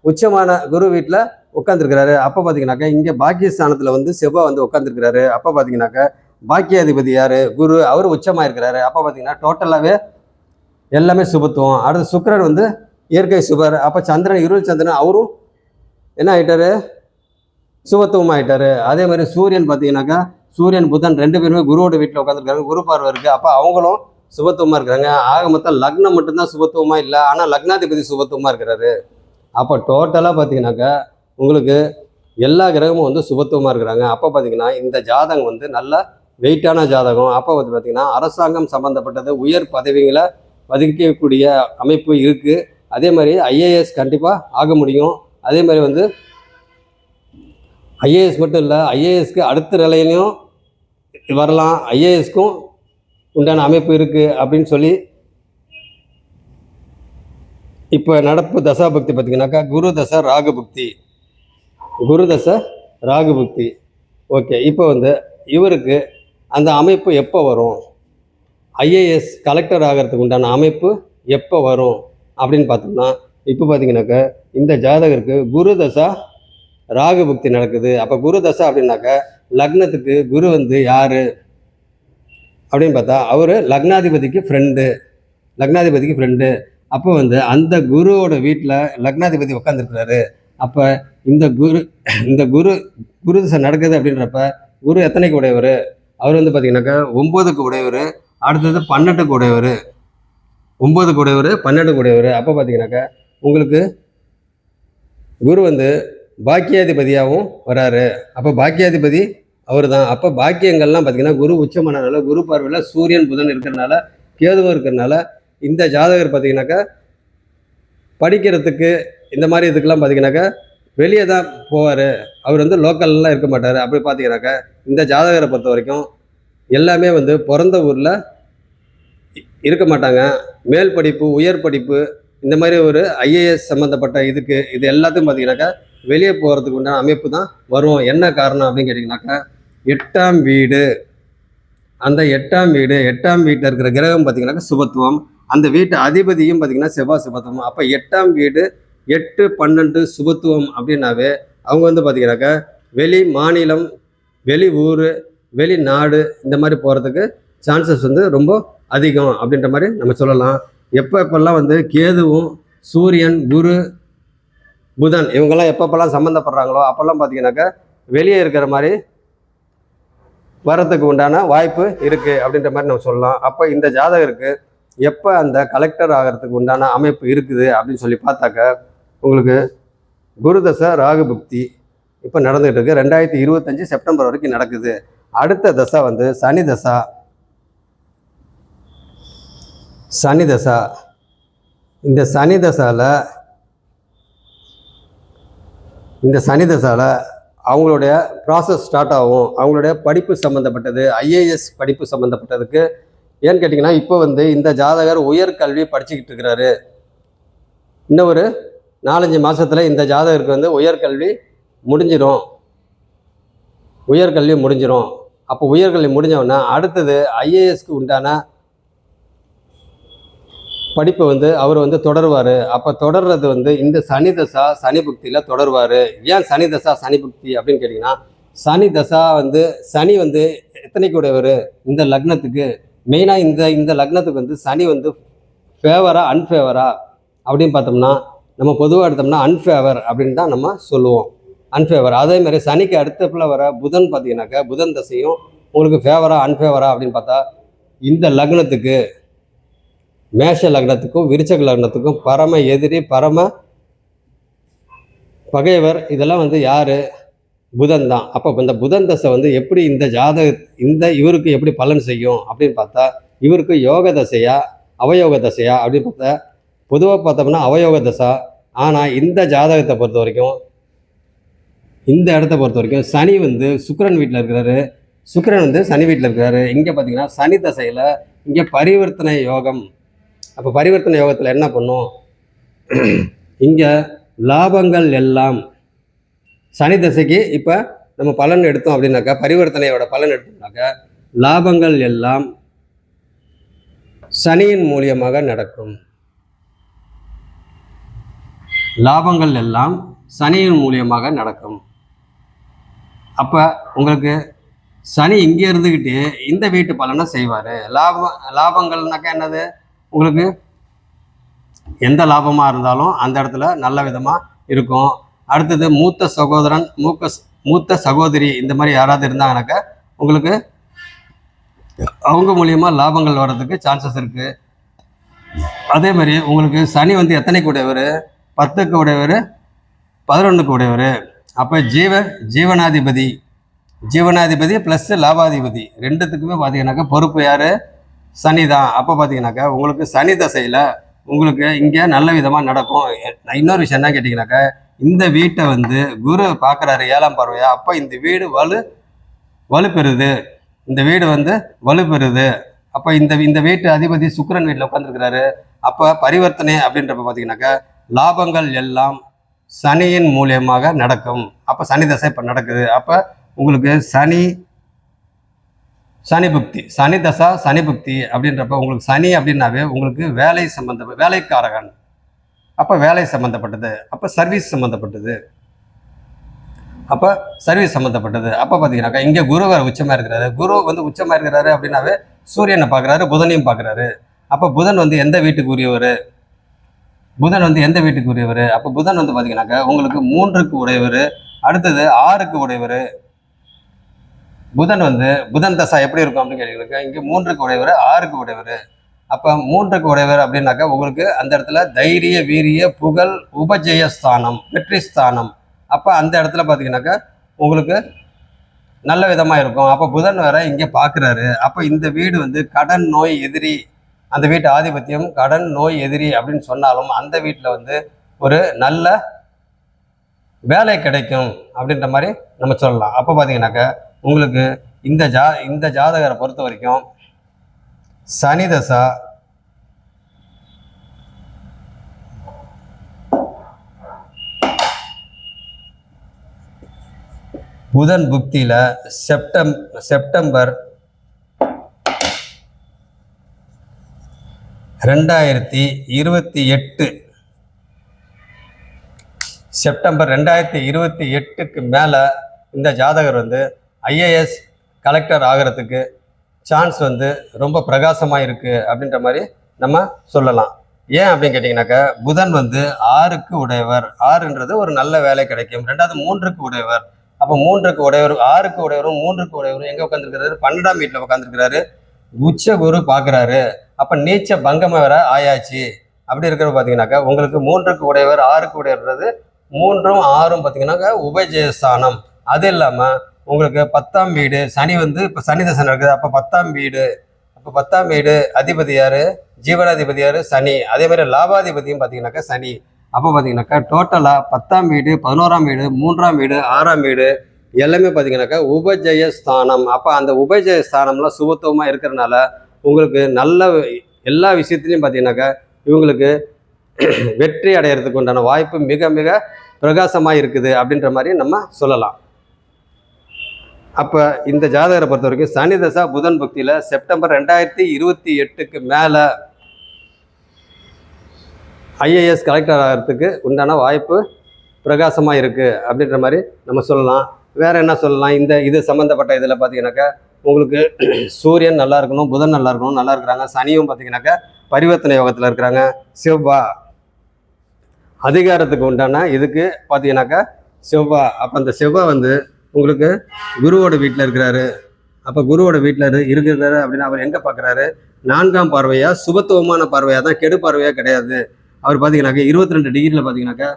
உச்சமான குரு வீட்டில் உட்காந்துருக்கிறாரு. அப்போ பார்த்தீங்கன்னாக்கா இங்கே பாக்கியஸ்தானத்தில் வந்து செவ்வாய் வந்து உட்காந்துருக்கிறாரு. அப்போ பார்த்தீங்கன்னாக்கா பாக்கியாதிபதி யார்? குரு, அவர் உச்சமாக இருக்கிறாரு. அப்போ பார்த்தீங்கன்னா டோட்டலாகவே எல்லாமே சுபத்துவம். அடுத்து சுக்கிரன் வந்து இயற்கை சுபர். அப்போ சந்திரன் இருள் சந்திரன் அவரும் என்ன ஆகிட்டாரு? சுபத்துவம் ஆகிட்டாரு. அதே மாதிரி சூரியன் பார்த்தீங்கன்னாக்கா சூரியன் புதன் 2 பேருமே குருவோட வீட்டில் உட்காந்துருக்காங்க. குரு பார்வை இருக்குது. அப்போ அவங்களும் சுபத்துவமாக இருக்கிறாங்க. ஆக மொத்தம் லக்னம் மட்டும்தான் சுபத்துவமாக இல்லை, ஆனால் லக்னாதிபதி சுபத்துவமாக இருக்கிறாரு. அப்போ டோட்டலாக பார்த்தீங்கன்னாக்கா உங்களுக்கு எல்லா கிரகமும் வந்து சுபத்துவமாக இருக்கிறாங்க. அப்போ பார்த்தீங்கன்னா இந்த ஜாதகம் வந்து நல்ல வெயிட்டான ஜாதகம். அப்போ வந்து பார்த்திங்கன்னா அரசாங்கம் சம்மந்தப்பட்டது உயர் பதவிகளை வதிக்கக்கூடிய அமைப்பு இருக்குது. அதே மாதிரி ஐஏஎஸ் கண்டிப்பாக ஆக முடியும். அதே மாதிரி வந்து ஐஏஎஸ் மட்டும் இல்லை, ஐஏஎஸ்க்கு அடுத்த நிலையிலையும் வரலாம், ஐஏஎஸ்க்கும் உண்டான அமைப்பு இருக்குது அப்படின்னு சொல்லி இப்போ நடப்பு தசாபக்தி பார்த்திங்கனாக்கா குரு தசை ராகு புக்தி, குரு தசை ராகு புக்தி. ஓகே, இப்போ வந்து இவருக்கு அந்த அமைப்பு எப்போ வரும், ஐஏஎஸ் கலெக்டர் ஆகிறதுக்கு உண்டான அமைப்பு எப்போ வரும் அப்படின்னு பார்த்தோம்னா, இப்போ பார்த்தீங்கன்னாக்கா இந்த ஜாதகருக்கு குரு தசா ராகு புக்தி நடக்குது. அப்போ குரு தசை அப்படின்னாக்கா லக்னத்துக்கு குரு வந்து யார் அப்படின்னு பார்த்தா அவர் லக்னாதிபதிக்கு ஃப்ரெண்டு. அப்போ வந்து அந்த குருவோட வீட்டில் லக்னாதிபதி உட்காந்துருக்கிறாரு. அப்போ இந்த குரு தசை நடக்குது அப்படின்றப்ப குரு எத்தனைக்கு உடையவர், அவர் வந்து பார்த்தீங்கன்னாக்கா 9க்கு உடையவர், அடுத்தது 12க்கு உடையவர், 9க்கு உடையவர், 12க்கு உடையவர். அப்போ பார்த்தீங்கன்னாக்கா உங்களுக்கு குரு வந்து பாக்கியாதிபதியாகவும் வராரு. அப்போ பாக்கியாதிபதி அவர் தான். அப்போ பாக்கியங்கள்லாம் பார்த்தீங்கன்னா குரு உச்சமானனால, குரு பார்வையில் சூரியன் புதன் இருக்கிறதுனால, கேதுவும் இருக்கிறதுனால இந்த ஜாதகர் பார்த்தீங்கன்னாக்கா படிக்கிறதுக்கு இந்த மாதிரி இதுக்கெல்லாம் பார்த்தீங்கன்னாக்கா வெளியே தான் போவார். அவர் வந்து லோக்கல்லாம் இருக்க மாட்டார். அப்படி பார்த்தீங்கன்னாக்கா இந்த ஜாதகரை பொறுத்த வரைக்கும் எல்லாமே வந்து பிறந்த ஊரில் இருக்க மாட்டாங்க. மேல் படிப்பு, உயர் படிப்பு, இந்த மாதிரி ஒரு ஐஏஎஸ் சம்மந்தப்பட்ட இது எல்லாத்தையும் பார்த்தீங்கன்னாக்கா வெளியே போகிறதுக்கு உண்டான அமைப்பு தான் வரும். என்ன காரணம் அப்படின்னு கேட்டிங்கனாக்கா 8ஆம் வீடு, அந்த 8ஆம் வீட்டில் இருக்கிற கிரகம் பார்த்தீங்கன்னாக்கா சுபத்துவம், அந்த வீட்டு அதிபதியும் பார்த்தீங்கன்னா செவ்வாய் சுபத்துவம். அப்போ 8ஆம் வீடு 8, 12 சுபத்துவம் அப்படின்னாவே அவங்க வந்து பார்த்தீங்கன்னாக்கா வெளி மாநிலம், வெளி ஊர், வெளிநாடு இந்த மாதிரி போகிறதுக்கு சான்சஸ் வந்து ரொம்ப அதிகம் அப்படின்ற மாதிரி நம்ம சொல்லலாம். எப்பெல்லாம் வந்து கேதுவும் சூரியன் குரு புதன் இவங்கெல்லாம் எப்பப்பெல்லாம் சம்மந்தப்படுறாங்களோ அப்போல்லாம் பார்த்தீங்கன்னாக்கா வெளியே இருக்கிற மாதிரி வரத்துக்கு உண்டான வாய்ப்பு இருக்குது அப்படின்ற மாதிரி நம்ம சொல்லலாம். அப்போ இந்த ஜாதகருக்கு எப்போ அந்த கலெக்டர் ஆகிறதுக்கு உண்டான அமைப்பு இருக்குது அப்படின்னு சொல்லி பார்த்தாக்கா உங்களுக்கு குரு தசை ராகு புக்தி இப்போ நடந்துகிட்டு இருக்கு. 2025 செப்டம்பர் வரைக்கும் நடக்குது. அடுத்த தசை வந்து சனி தசா. இந்த சனி தசாவில் அவங்களுடைய ப்ராசஸ் ஸ்டார்ட் ஆகும். அவங்களுடைய படிப்பு சம்மந்தப்பட்டது, ஐஏஎஸ் படிப்பு சம்மந்தப்பட்டதுக்கு. ஏன்னு கேட்டிங்கன்னா இப்போ வந்து இந்த ஜாதகர் உயர்கல்வி படிச்சுக்கிட்டு இருக்கிறாரு. இன்னும் ஒரு 4-5 மாதத்தில் இந்த ஜாதகருக்கு வந்து உயர்கல்வி முடிஞ்சிடும். அப்போ உயர்கல்வி முடிஞ்சோன்னா அடுத்தது ஐஏஎஸ்க்கு உண்டான படிப்பை வந்து அவர் வந்து தொடருவார். அப்போ தொடர்றது வந்து இந்த சனி தசா சனி புக்தியில் தொடருவார். ஏன் சனி தசா சனி புக்தி அப்படின்னு கேட்டிங்கன்னா, சனி தசா வந்து சனி வந்து எத்தனைக்கு உடையவர், இந்த லக்னத்துக்கு மெயினாக இந்த லக்னத்துக்கு வந்து சனி வந்து ஃபேவரா அன்ஃபேவரா அப்படின்னு பார்த்தோம்னா நம்ம பொதுவாக எடுத்தோம்னா அன்ஃபேவர் அப்படின்னு தான் நம்ம சொல்லுவோம். அன்ஃபேவர். அதேமாதிரி சனிக்கு அடுத்தப்பில் வர புதன் பார்த்தீங்கன்னாக்கா புதன் தசையும் உங்களுக்கு ஃபேவரா அன்ஃபேவரா அப்படின்னு பார்த்தா இந்த லக்னத்துக்கு மேஷ லக்னத்துக்கும் விருச்சக லக்னத்துக்கும் பரம எதிரி, பரம பகைவர், இதெல்லாம் வந்து யார், புதன் தான். அப்போ இந்த புதன் தசை வந்து எப்படி இந்த இவருக்கு எப்படி பலன் செய்யும் அப்படின்னு பார்த்தா இவருக்கு யோக தசையா அவயோக தசையா அப்படின்னு பார்த்தா பொதுவாக பார்த்தோம்னா அவயோக தசா. ஆனால் இந்த ஜாதகத்தை பொறுத்த வரைக்கும், இந்த இடத்த பொறுத்த வரைக்கும் சனி வந்து சுக்கிரன் வீட்டில் இருக்கிறாரு, சுக்கிரன் வந்து சனி வீட்டில் இருக்கிறாரு. இங்கே பார்த்தீங்கன்னா சனி தசையில் இங்கே பரிவர்த்தனை யோகம். அப்போ பரிவர்த்தனை யோகத்தில் என்ன பண்ணும், இங்கே லாபங்கள் எல்லாம் சனி தசைக்கு இப்போ நம்ம பலன் எடுத்தோம் அப்படின்னாக்கா, பரிவர்த்தனையோட பலன் எடுத்தோம்னாக்கா லாபங்கள் எல்லாம் சனியின் மூலியமாக நடக்கும். லாபங்கள் எல்லாம் சனியின் மூலியமாக நடக்கும். அப்போ உங்களுக்கு சனி இங்கே இருந்துக்கிட்டு இந்த வீட்டு பலனை செய்வார். லாபங்கள்னாக்கா என்னது, உங்களுக்கு எந்த லாபமாக இருந்தாலும் அந்த இடத்துல நல்ல விதமாக இருக்கும். அடுத்தது மூத்த சகோதரன், மூத்த சகோதரி இந்த மாதிரி யாராவது இருந்தாங்கனாக்கா உங்களுக்கு அவங்க மூலியமாக லாபங்கள் வர்றதுக்கு சான்சஸ் இருக்குது. அதே மாதிரி உங்களுக்கு சனி வந்து எத்தனைக்கு உடையவர், 10க்கு உடையவர், 11க்கு உடையவர். அப்போ ஜீவனாதிபதி ப்ளஸ் லாபாதிபதி ரெண்டுத்துக்குமே பார்த்தீங்கன்னாக்கா பொறுப்பு யார், சனி தான். அப்போ பார்த்தீங்கன்னாக்கா உங்களுக்கு சனி தசையில் உங்களுக்கு இங்கே நல்ல விதமாக நடக்கும். இன்னொரு விஷயம் என்ன கேட்டிங்கனாக்கா, இந்த வீட்டை வந்து குரு பார்க்குறாரு 7ஆம் பார்வையா, அப்போ இந்த வீடு வலுப்பெறுது. இந்த வீடு வந்து வலுப்பெறுது. அப்போ இந்த வீட்டு அதிபதி சுக்கிரன் வீட்டில் உட்காந்துருக்கிறாரு. அப்போ பரிவர்த்தனை அப்படின்றப்ப பார்த்தீங்கன்னாக்கா லாபங்கள் எல்லாம் சனியின் மூலியமாக நடக்கும். அப்போ சனி தசை இப்போ நடக்குது. அப்போ உங்களுக்கு சனி புக்தி, சனி தசா சனி புக்தி அப்படின்றப்ப உங்களுக்கு சனி அப்படின்னாவே உங்களுக்கு வேலைக்காரகன். அப்போ வேலை சம்மந்தப்பட்டது, அப்போ சர்வீஸ் சம்மந்தப்பட்டது, அப்போ சர்வீஸ் சம்மந்தப்பட்டது. அப்போ பார்த்தீங்கன்னாக்கா இங்கே குரு வேறு உச்சமாக இருக்கிறாரு. குரு வந்து உச்சமாக இருக்கிறாரு அப்படின்னாவே சூரியனை பார்க்குறாரு, புதனையும் பார்க்குறாரு. அப்போ புதன் வந்து எந்த வீட்டுக்கு உரியவர்? அப்போ புதன் வந்து பார்த்தீங்கன்னாக்கா உங்களுக்கு 3க்கு உடையவர், அடுத்தது 6க்கு உடையவர். புதன் தசா எப்படி இருக்கும் அப்படின்னு கேட்டீங்கன்னாக்கா இங்கே 3க்கு உடையவர், 6க்கு உடையவர். அப்போ 3க்கு உடையவர் அப்படின்னாக்கா உங்களுக்கு அந்த இடத்துல தைரிய, வீரிய, புகழ், உபஜயஸ்தானம், வெற்றி ஸ்தானம். அப்போ அந்த இடத்துல பார்த்தீங்கன்னாக்கா உங்களுக்கு நல்ல விதமாக இருக்கும். அப்போ புதன் வேற இங்கே பார்க்குறாரு. அப்போ இந்த வீடு வந்து கடன், நோய், எதிரி, அந்த வீட்டு ஆதிபத்தியம் கடன், நோய், எதிரி அப்படின்னு சொன்னாலும் அந்த வீட்டில் வந்து ஒரு நல்ல வேலை கிடைக்கும் அப்படின்ற மாதிரி நம்ம சொல்லலாம். அப்போ பார்த்தீங்கன்னாக்கா உங்களுக்கு இந்த ஜாதகரை பொறுத்த வரைக்கும் சனி தசா புதன் புக்தியில் செப்டம்பர் 2028 செப்டம்பர் 2028க்கு மேலே இந்த ஜாதகர் வந்து ஐஏஎஸ் கலெக்டர் ஆகிறதுக்கு சான்ஸ் வந்து ரொம்ப பிரகாசமாக இருக்குது அப்படின்ற மாதிரி நம்ம சொல்லலாம். ஏன் அப்படின்னு கேட்டிங்கனாக்கா புதன் வந்து 6க்கு உடையவர். 6ன்றது ஒரு நல்ல வேலை கிடைக்கும். 2வது 3க்கு உடையவர். அப்போ 3க்கு உடையவர், 6க்கு உடையவரும் 3க்கு உடையவரும் எங்கே உட்காந்துருக்கிறாரு? 12ஆம் வீட்டில் உட்காந்துருக்கிறாரு. உச்ச குரு பார்க்குறாரு. அப்போ நீச்ச பங்கமாக வேற ஆயாச்சு. அப்படி இருக்கிற பார்த்தீங்கன்னாக்கா உங்களுக்கு 3க்கு உடையவர், 6க்கு உடையவர்றது 3ம் 6ம் பார்த்தீங்கன்னாக்கா உபஜயஸ்தானம். அது இல்லாமல் உங்களுக்கு 10ஆம் வீடு சனி வந்து இப்போ சனி தசை நடக்குது. அப்போ 10ஆம் வீடு அதிபதி யார்? ஜீவனாதிபதி யார்? சனி. அதே மாதிரி லாபாதிபதியும் பார்த்தீங்கன்னாக்கா சனி. அப்போ பார்த்தீங்கன்னாக்கா டோட்டலாக 10ஆம் வீடு, 11ஆம் வீடு, 3ஆம் வீடு, 6ஆம் வீடு எல்லாமே பார்த்தீங்கன்னாக்கா உபஜயஸ்தானம். அப்போ அந்த உபஜயஸ்தானம்லாம் சுபத்துவமாக இருக்கிறனால உங்களுக்கு நல்ல எல்லா விஷயத்துலையும் பார்த்தீங்கன்னாக்கா இவங்களுக்கு வெற்றி அடையிறதுக்கு உண்டான வாய்ப்பு மிக மிக பிரகாசமாக இருக்குது அப்படின்ற மாதிரி நம்ம சொல்லலாம். அப்போ இந்த ஜாதகரை பொறுத்த வரைக்கும் சனி தசா புதன் பக்தியில் செப்டம்பர் 2028க்கு மேலே ஐஏஎஸ் கலெக்டர் ஆகிறதுக்கு உண்டான வாய்ப்பு பிரகாசமாக இருக்குது அப்படின்ற மாதிரி நம்ம சொல்லலாம். வேறு என்ன சொல்லலாம்? இது சம்மந்தப்பட்ட இதில் பார்த்தீங்கன்னாக்கா உங்களுக்கு சூரியன் நல்லா இருக்கணும், புதன் நல்லா இருக்கணும், நல்லா இருக்கிறாங்க. சனியும் பார்த்தீங்கன்னாக்கா பரிவர்த்தனை யோகத்தில் இருக்கிறாங்க. செவ்வாய் அதிகாரத்துக்கு உண்டான இதுக்கு பார்த்தீங்கன்னாக்கா செவ்வாய். அப்போ அந்த செவ்வாய் வந்து உங்களுக்கு குருவோட வீட்டில் இருக்கிறாரு. அப்போ குருவோட வீட்டில் இருக்கிறாரு அப்படின்னா அவர் எங்கே பார்க்குறாரு? 4ஆம் பார்வையாக சுபத்துவமான பார்வையாக தான், கெடு பார்வையாக கிடையாது. அவர் பார்த்தீங்கன்னாக்கா 22 டிகிரியில் பார்த்தீங்கன்னாக்கா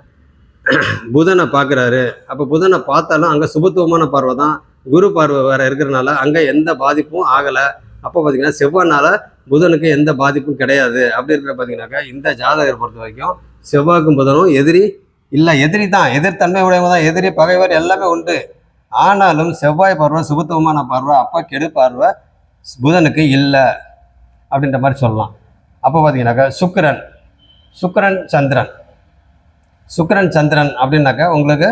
புதனை பார்க்குறாரு. அப்போ புதனை பார்த்தாலும் அங்கே சுபத்துவமான பார்வை தான். குரு பார்வை வேறு இருக்கிறனால அங்கே எந்த பாதிப்பும் ஆகலை. அப்போ பார்த்தீங்கன்னா செவ்வாய்னால புதனுக்கு எந்த பாதிப்பும் கிடையாது. அப்படி இருக்கிற பார்த்தீங்கன்னாக்கா இந்த ஜாதகர் பொறுத்த வரைக்கும் செவ்வாய்க்கும் புதனும் எதிரி தான், எதிர்த்தன்மை உடையவங்க தான், எதிரி பகைவர் எல்லாமே உண்டு. ஆனாலும் செவ்வாய் பார்வை சுபத்துவமான பார்வை, அப்போ கெடு பார்வை புதனுக்கு இல்லை அப்படின்ற மாதிரி சொல்லலாம். அப்போ பார்த்தீங்கன்னாக்கா சுக்கிரன் சந்திரன் அப்படின்னாக்கா உங்களுக்கு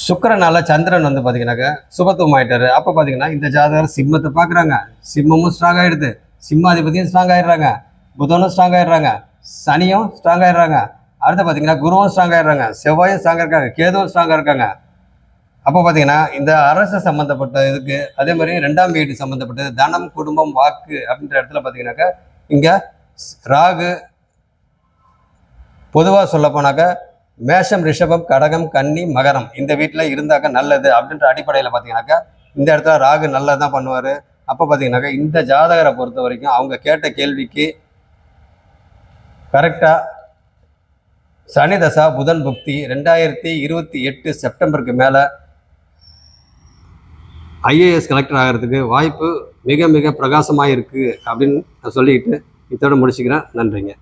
சுக்கிரனால சந்திரன் வந்து பார்த்தீங்கன்னாக்கா சுபத்துவம் ஆகிட்டாரு. அப்போ பார்த்தீங்கன்னா இந்த ஜாதகர் சிம்மத்தை பார்க்குறாங்க. சிம்மமும் ஸ்ட்ராங் ஆகிடுது, சிம்மாதிபதியும் ஸ்ட்ராங் ஆகிடுறாங்க, புதனும் ஸ்ட்ராங் ஆகிடுறாங்க, சனியும் ஸ்ட்ராங் ஆகிடுறாங்க. அடுத்து பார்த்தீங்கன்னா குருவும் ஸ்ட்ராங் ஆகிடுறாங்க, செவ்வாயும் ஸ்ட்ராங்காக இருக்காங்க, கேதுவும் ஸ்ட்ராங்காக இருக்காங்க. அப்போ பார்த்தீங்கன்னா இந்த அரசு சம்மந்தப்பட்ட இதுக்கு அதே மாதிரி 2ஆம் வீடு சம்மந்தப்பட்டது தனம், குடும்பம், வாக்கு அப்படின்ற இடத்துல பார்த்தீங்கன்னாக்கா இங்கே ராகு பொதுவாக சொல்ல போனாக்கா மேஷம், ரிஷபம், கடகம், கன்னி, மகரம் இந்த வீட்டில் இருந்தாக்கா நல்லது அப்படின்ற அடிப்படையில் பார்த்தீங்கன்னாக்கா இந்த இடத்துல ராகு நல்லது தான் பண்ணுவார். அப்போ பார்த்தீங்கன்னாக்கா இந்த ஜாதகரை பொறுத்த வரைக்கும் அவங்க கேட்ட கேள்விக்கு கரெக்டாக சனி தசா புதன் புக்தி 2028 செப்டம்பருக்கு மேலே ஐஏஎஸ் கலெக்டர் ஆகிறதுக்கு வாய்ப்பு மிக மிக பிரகாசமாக இருக்குது அப்படின்னு நான் சொல்லிக்கிட்டு இதோட முடிச்சுக்கிறேன். நன்றிங்க.